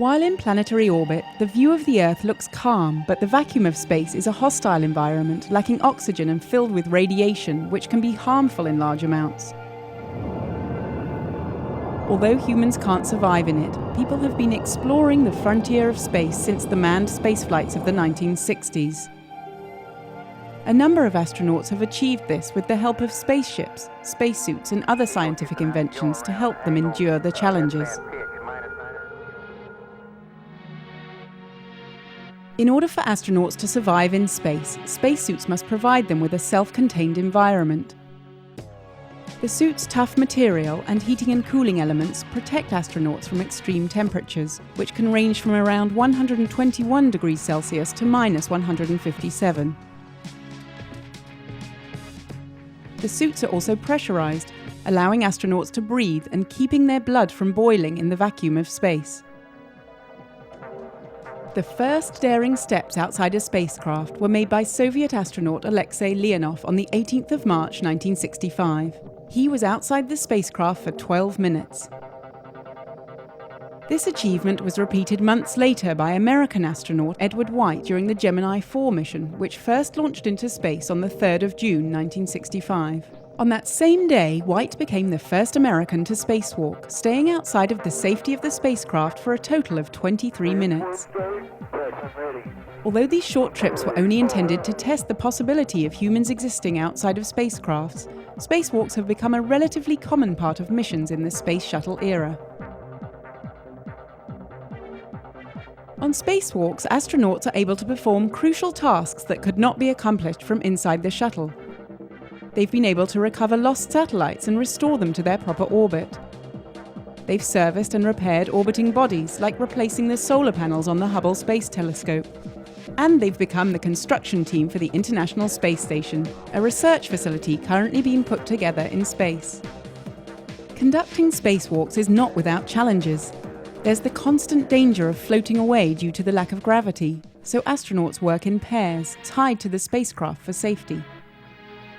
While in planetary orbit, the view of the Earth looks calm, but the vacuum of space is a hostile environment, lacking oxygen and filled with radiation, which can be harmful in large amounts. Although humans can't survive in it, people have been exploring the frontier of space since the manned spaceflights of the 1960s. A number of astronauts have achieved this with the help of spaceships, spacesuits, and other scientific inventions to help them endure the challenges. In order for astronauts to survive in space, spacesuits must provide them with a self-contained environment. The suit's tough material and heating and cooling elements protect astronauts from extreme temperatures, which can range from around 121 degrees Celsius to minus 157. The suits are also pressurized, allowing astronauts to breathe and keeping their blood from boiling in the vacuum of space. The first daring steps outside a spacecraft were made by Soviet astronaut Alexei Leonov on the 18th of March 1965. He was outside the spacecraft for 12 minutes. This achievement was repeated months later by American astronaut Edward White during the Gemini 4 mission, which first launched into space on the 3rd of June 1965. On that same day, White became the first American to spacewalk, staying outside of the safety of the spacecraft for a total of 23 minutes. Although these short trips were only intended to test the possibility of humans existing outside of spacecrafts, spacewalks have become a relatively common part of missions in the space shuttle era. On spacewalks, astronauts are able to perform crucial tasks that could not be accomplished from inside the shuttle. They've been able to recover lost satellites and restore them to their proper orbit. They've serviced and repaired orbiting bodies, like replacing the solar panels on the Hubble Space Telescope. And they've become the construction team for the International Space Station, a research facility currently being put together in space. Conducting spacewalks is not without challenges. There's the constant danger of floating away due to the lack of gravity, so astronauts work in pairs, tied to the spacecraft for safety.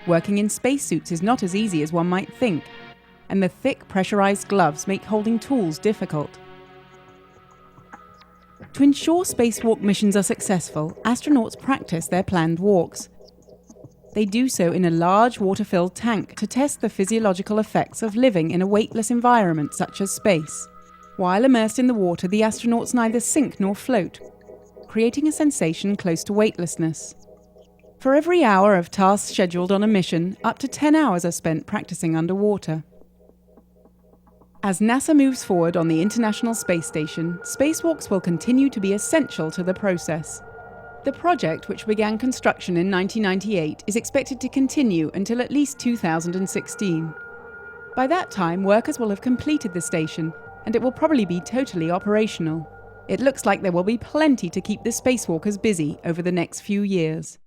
Working in spacesuits is not as easy as one might think, and the thick pressurized gloves make holding tools difficult. To ensure spacewalk missions are successful, astronauts practice their planned walks. They do so in a large water-filled tank to test the physiological effects of living in a weightless environment such as space. While immersed in the water, the astronauts neither sink nor float, creating a sensation close to weightlessness. For every hour of tasks scheduled on a mission, up to 10 hours are spent practicing underwater. As NASA moves forward on the International Space Station, spacewalks will continue to be essential to the process. The project, which began construction in 1998, is expected to continue until at least 2016. By that time, workers will have completed the station, and it will probably be totally operational. It looks like there will be plenty to keep the spacewalkers busy over the next few years.